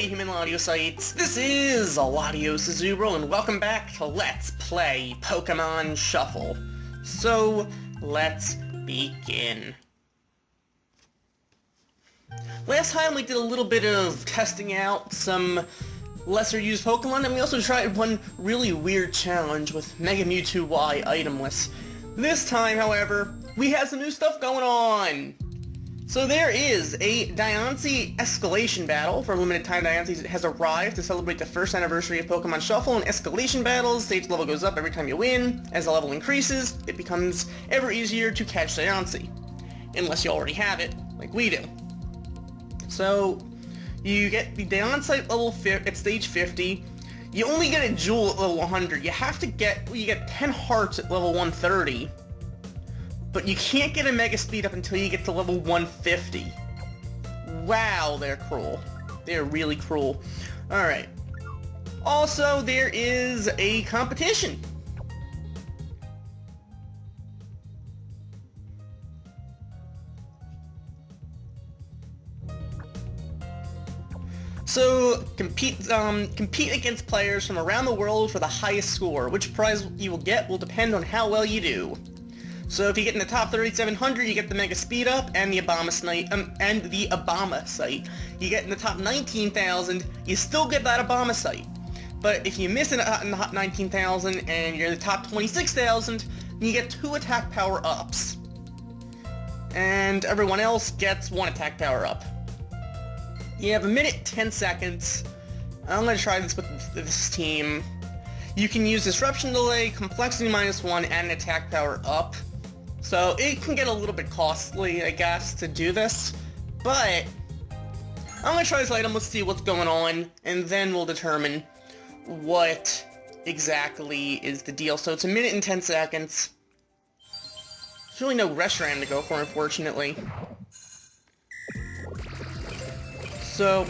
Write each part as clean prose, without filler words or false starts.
Hey human Laudiocytes, this is Slowbro and welcome back to Let's Play Pokemon Shuffle. So, let's begin. Last time we did a little bit of testing out some lesser used Pokemon, and we also tried one really weird challenge with Mega Mewtwo Y itemless. This time, however, we have some new stuff going on! So there is a Diancie escalation battle. For a limited time, Diancie has arrived to celebrate the first anniversary of Pokemon Shuffle. In escalation battles, stage level goes up every time you win. As the level increases, it becomes ever easier to catch Diancie. Unless you already have it, like we do. So, you get the Diancie at stage 50. You only get a Jewel at level 100. You get 10 hearts at level 130. But you can't get a Mega Speed Up until you get to level 150. Wow, they're cruel. They're really cruel. Alright. Also, there is a competition. So, compete against players from around the world for the highest score. Which prize you will get will depend on how well you do. So if you get in the top 3,700, you get the Mega Speed Up and the Obama Site. You get in the top 19,000, you still get that Obama Site. But if you miss in the top 19,000 and you're in the top 26,000, you get 2 attack power-ups. And everyone else gets 1 attack power-up. You have 1 minute 10 seconds. I'm going to try this with this team. You can use Disruption Delay, Complexity -1, and an attack power-up. So it can get a little bit costly, I guess, to do this, but I'm going to try this item, let's see what's going on, and then we'll determine what exactly is the deal. So it's 1 minute and 10 seconds. There's really no Reshiram to go for, unfortunately. So...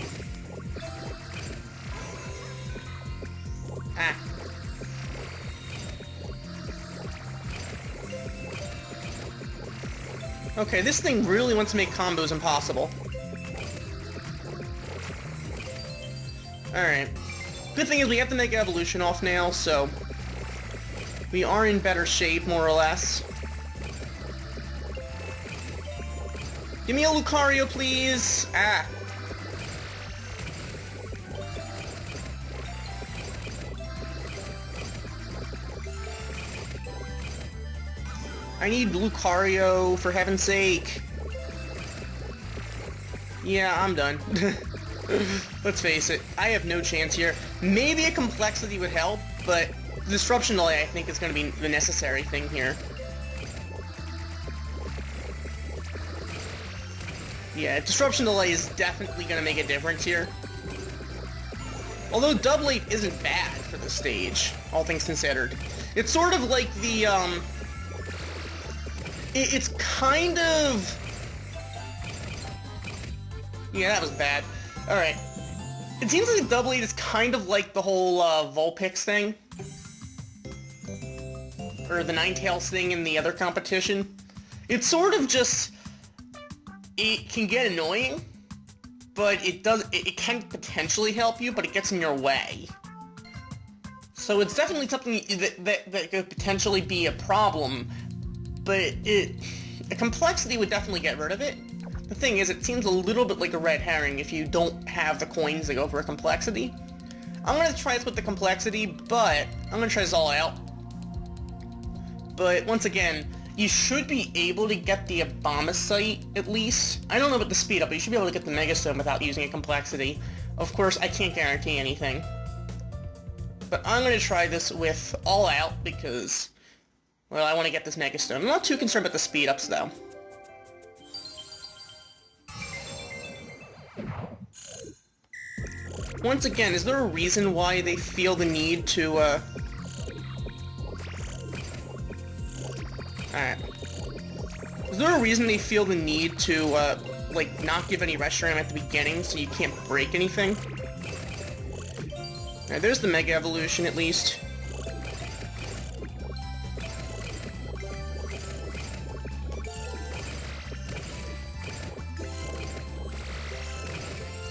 Okay, this thing really wants to make combos impossible. Alright. Good thing is we have to make evolution off now, so... we are in better shape, more or less. Give me a Lucario, please! Ah! I need Lucario, for heaven's sake. Yeah, I'm done. Let's face it, I have no chance here. Maybe a Complexity would help, but Disruption Delay I think is going to be the necessary thing here. Yeah, Disruption Delay is definitely going to make a difference here. Although Double 8 isn't bad for this stage, all things considered. It's sort of like the, It's kind of... yeah, that was bad. Alright. It seems like Double 8 is kind of like the whole, Vulpix thing. Or the Ninetales thing in the other competition. It's sort of just... it can get annoying, but it can potentially help you, but it gets in your way. So it's definitely something that could potentially be a problem. But a Complexity would definitely get rid of it. The thing is, it seems a little bit like a red herring if you don't have the coins to go for a Complexity. I'm going to try this with the Complexity, but I'm going to try this all out. But once again, you should be able to get the Obama Site, at least. I don't know about the speed up, but you should be able to get the Mega Stone without using a Complexity. Of course, I can't guarantee anything. But I'm going to try this with all out, because... well, I want to get this Mega Stone. I'm not too concerned about the speed-ups, though. Once again, is there a reason why they feel the need to, Alright. Is there a reason they feel the need to, like, not give any Reshiram at the beginning so you can't break anything? Alright, there's the Mega Evolution, at least.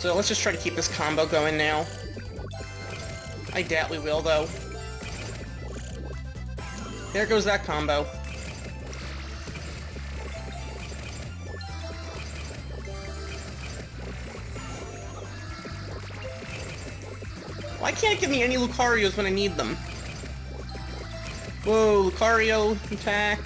So let's just try to keep this combo going now. I doubt we will, though. There goes that combo. Why can't it give me any Lucarios when I need them? Whoa, Lucario attack.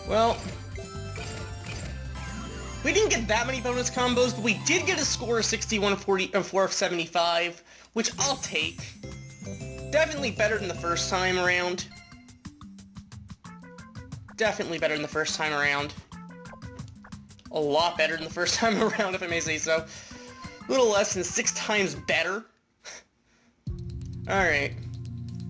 Well, we didn't get that many bonus combos, but we did get a score of 61, 40, 475, which I'll take. Definitely better than the first time around. Definitely better than the first time around. A lot better than the first time around, if I may say so. A little less than 6 times better. Alright.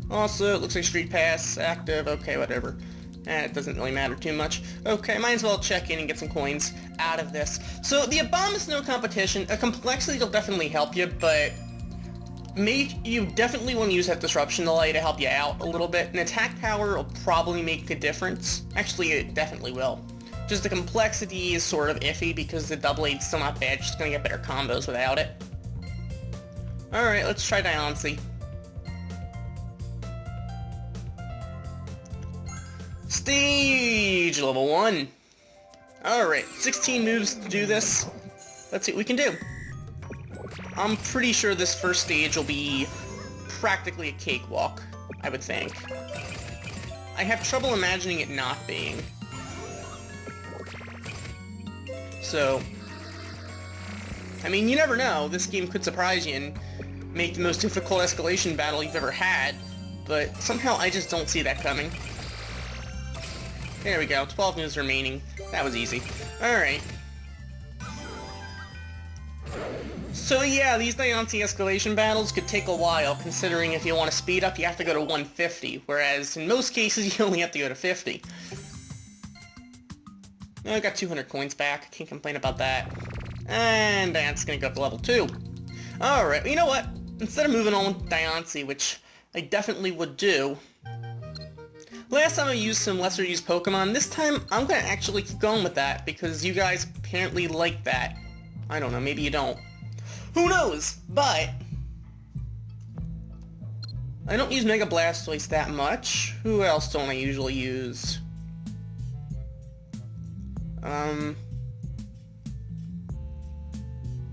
Also, it looks like Street Pass active. Okay, whatever. It doesn't really matter too much. Okay, might as well check in and get some coins out of this. So, the bomb is no competition. A complexity will definitely help you, but you definitely want to use that disruption delay to help you out a little bit. An attack power will probably make the difference. Actually, it definitely will. Just the complexity is sort of iffy because the double eight's still not bad. Just gonna get better combos without it. Alright, let's try Diancie. Stage level 1. Alright, 16 moves to do this. Let's see what we can do. I'm pretty sure this first stage will be practically a cakewalk, I would think. I have trouble imagining it not being. So, I mean, you never know. This game could surprise you and make the most difficult escalation battle you've ever had, but somehow I just don't see that coming. There we go, 12 moves remaining. That was easy. Alright. So yeah, these Diancie escalation battles could take a while, considering if you want to speed up, you have to go to 150, whereas in most cases, you only have to go to 50. I got 200 coins back, can't complain about that. And that's gonna go up to level 2. Alright, you know what? Instead of moving on with Diancie, which I definitely would do, last time I used some lesser used Pokemon, this time I'm gonna actually keep going with that, because you guys apparently like that. I don't know, maybe you don't. Who knows? But I don't use Mega Blastoise that much. Who else don't I usually use?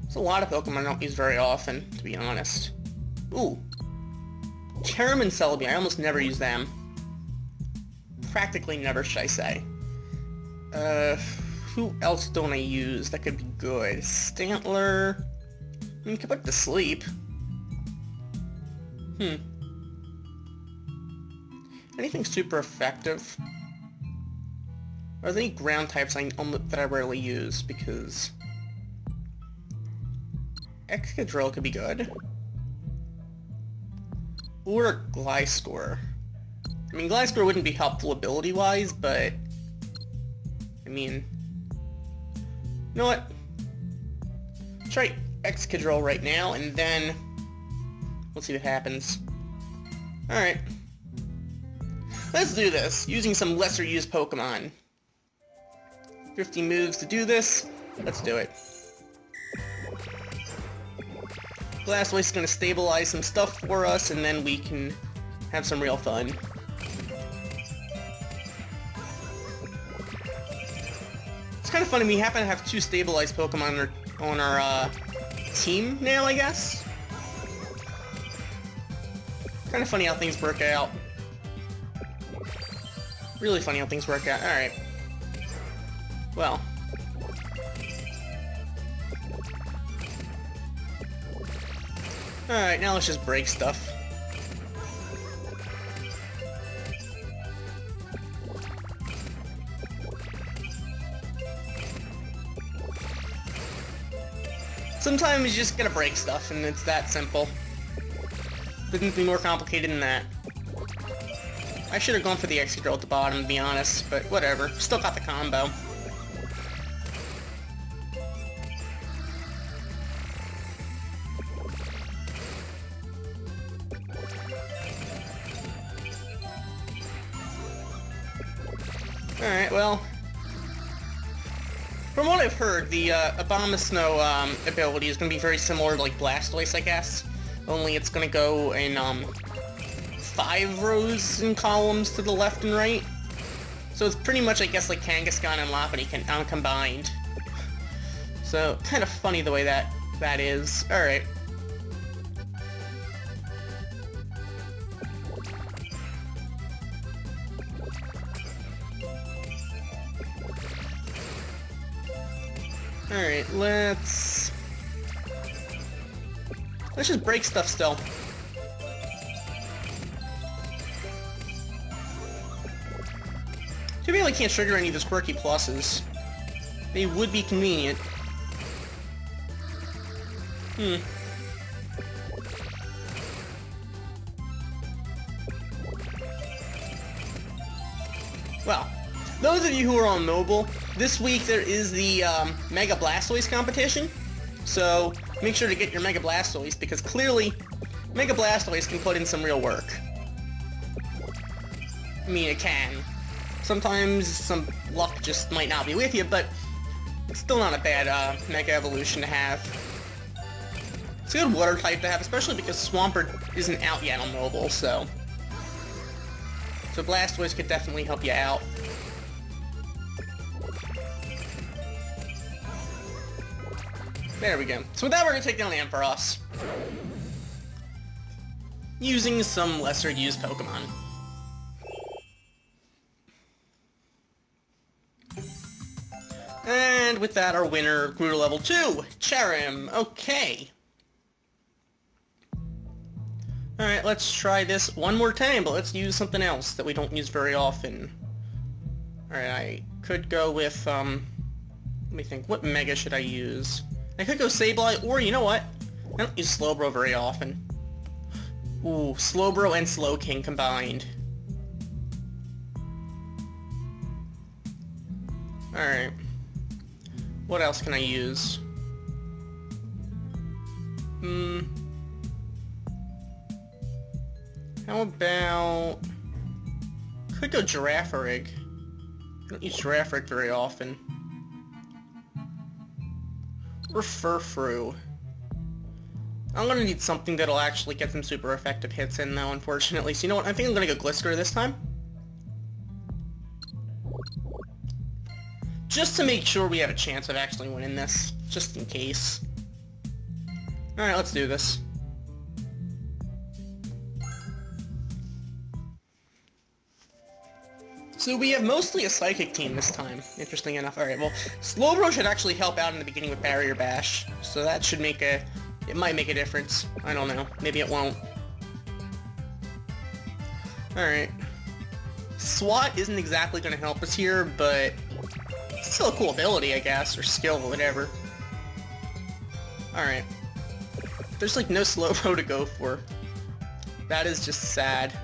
There's a lot of Pokemon I don't use very often, to be honest. Ooh. Cherim and Celebi, I almost never use them. Practically never, should I say. Who else don't I use that could be good? Stantler. I mean, you could put it to sleep. Anything super effective? Are there any ground types that I rarely use? Because Excadrill could be good. Or Gliscor. I mean, Gliscor wouldn't be helpful ability-wise, but I mean, you know what? Try Excadrill right now, and then we'll see what happens. Alright. Let's do this, using some lesser used Pokemon. 50 moves to do this. Let's do it. Blastoise is going to stabilize some stuff for us, and then we can have some real fun. It's kind of funny, we happen to have 2 stabilized Pokemon on our team now, I guess. Kind of funny how things work out. Really funny how things work out. Alright. Well. Alright, now let's just break stuff. Sometimes you just gotta break stuff, and it's that simple. Couldn't be more complicated than that. I should have gone for the X-Girl at the bottom, to be honest, but whatever. Still got the combo. Alright, well... From what I've heard, the Abomasnow ability is going to be very similar to, like, Blastoise, I guess. Only it's going to go in, 5 rows and columns to the left and right. So it's pretty much, I guess, like Kangaskhan and Lopunny combined. So, kind of funny the way that is. Alright. Alright, let's just break stuff still. Too bad I can't trigger any of those quirky pluses. They would be convenient. Well, those of you who are on mobile, this week there is the Mega Blastoise competition, so make sure to get your Mega Blastoise, because clearly Mega Blastoise can put in some real work. I mean, it can. Sometimes some luck just might not be with you, but it's still not a bad Mega Evolution to have. It's a good water type to have, especially because Swampert isn't out yet on mobile, so Blastoise could definitely help you out. There we go. So with that, we're going to take down Ampharos. Using some lesser-used Pokemon. And with that, our winner grew to level 2, Cherim. Okay. Alright, let's try this one more time, but let's use something else that we don't use very often. Alright, I could go with, let me think, what Mega should I use? I could go Sableye, or you know what? I don't use Slowbro very often. Ooh, Slowbro and Slowking combined. Alright. What else can I use? How about... Could go Girafarig. I don't use Girafarig very often. Or Furfrou. I'm gonna need something that'll actually get some super effective hits in though, unfortunately. So you know what, I think I'm gonna go Glisker this time. Just to make sure we have a chance of actually winning this, just in case. Alright, let's do this. So we have mostly a Psychic team this time, interesting enough. Alright, well, Slowbro should actually help out in the beginning with Barrier Bash, so that should make a... It might make a difference. I don't know. Maybe it won't. Alright. SWAT isn't exactly going to help us here, but... It's still a cool ability, I guess, or skill, or whatever. Alright. There's, like, no Slowbro to go for. That is just sad.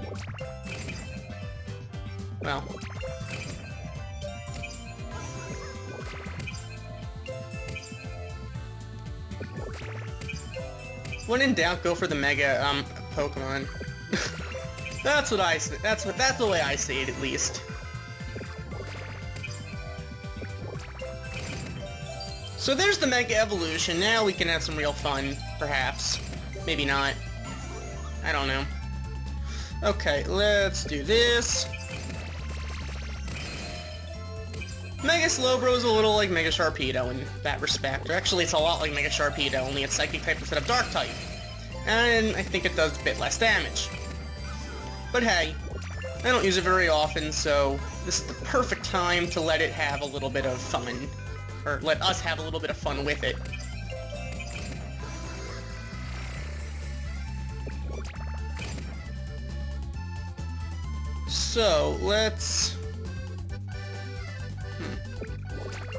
Well. When in doubt, go for the Mega, Pokemon. That's what I say. That's the way I see it, at least. So there's the Mega Evolution. Now we can have some real fun, perhaps. Maybe not. I don't know. Okay, let's do this. Mega Slowbro is a little like Mega Sharpedo in that respect. Or actually, it's a lot like Mega Sharpedo, only it's Psychic type instead of Dark type. And I think it does a bit less damage. But hey, I don't use it very often, so this is the perfect time to let it have a little bit of fun. Or let us have a little bit of fun with it. So, let's...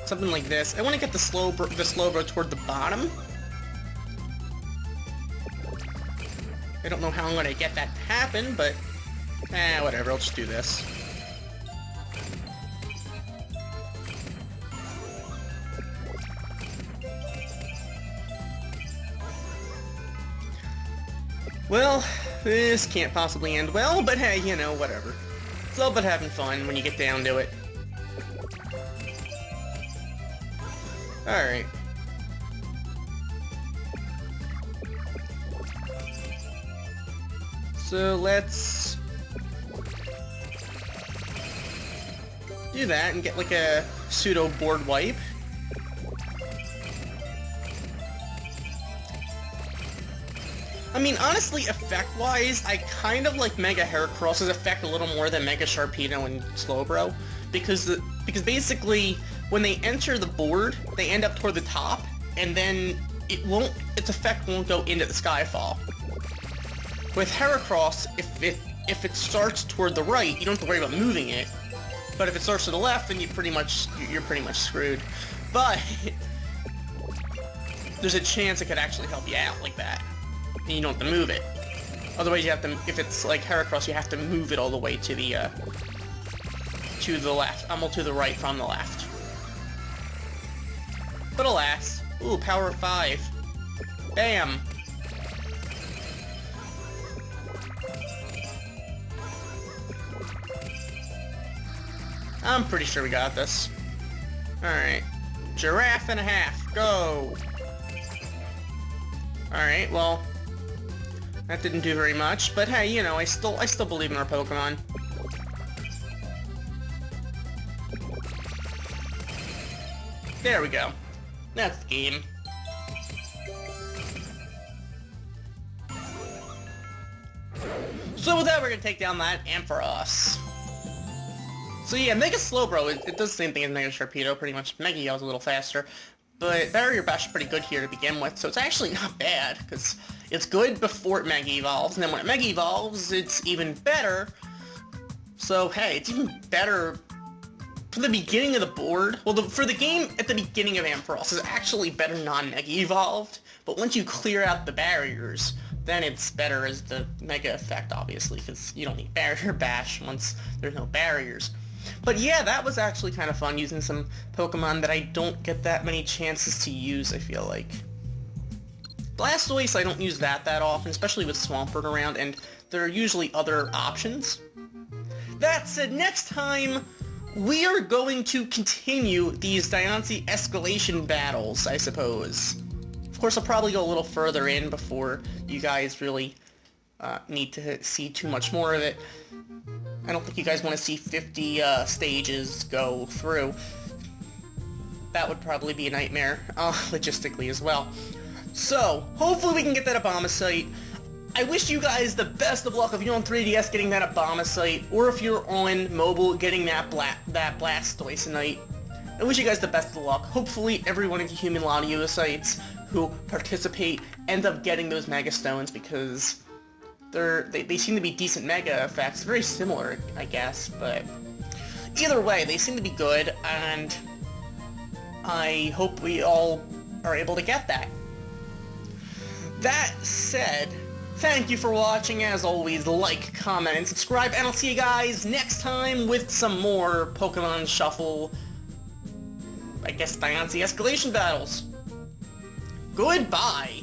Something like this. I want to get the Slowbro toward the bottom. I don't know how I'm going to get that to happen, but Whatever, I'll just do this. Well, this can't possibly end well, but hey, you know, whatever. It's all about having fun when you get down to it. Alright. So let's do that and get like a pseudo board wipe. I mean, honestly, effect-wise, I kind of like Mega Heracross's effect a little more than Mega Sharpedo and Slowbro, because basically, when they enter the board, they end up toward the top, and then its effect won't go into the Skyfall. With Heracross, if it starts toward the right, you don't have to worry about moving it, but if it starts to the left, then you're pretty much screwed. But there's a chance it could actually help you out like that. And you don't have to move it. Otherwise, you have to, if it's like Heracross, you have to move it all the way to the left. Well, to the right from the left. But alas, ooh, power of 5. Bam. I'm pretty sure we got this. Alright. Giraffe and a half. Go! Alright, well, that didn't do very much, but hey, you know, I still believe in our Pokemon. There we go. That's the game. So with that, we're gonna take down that Ampharos. So yeah, Mega Slowbro, it does the same thing as Mega Sharpedo, pretty much. Mega Yell's a little faster. But Barrier Bash is pretty good here to begin with, so it's actually not bad, because it's good before it Mega Evolves, and then when it Mega Evolves, it's even better. So hey, it's even better for the beginning of the board. Well, for the game at the beginning of Ampharos is actually better non-Mega Evolved, but once you clear out the barriers, then it's better as the Mega effect, obviously, because you don't need Barrier Bash once there's no barriers. But yeah, that was actually kind of fun, using some Pokemon that I don't get that many chances to use, I feel like. Blastoise, I don't use that often, especially with Swampert around, and there are usually other options. That said, next time, we are going to continue these Diancie escalation battles, I suppose. Of course, I'll probably go a little further in before you guys really need to see too much more of it. I don't think you guys want to see 50 stages go through. That would probably be a nightmare, logistically as well. So, hopefully we can get that Abomasite. I wish you guys the best of luck if you're on 3DS getting that Abomasite, or if you're on mobile getting that Blastoise. I wish you guys the best of luck. Hopefully every one of you human Latiosites who participate end up getting those Mega Stones, because they seem to be decent Mega effects. Very similar, I guess, but either way, they seem to be good, and I hope we all are able to get that. That said, thank you for watching. As always, like, comment, and subscribe, and I'll see you guys next time with some more Pokemon Shuffle, I guess, Diancie escalation battles. Goodbye!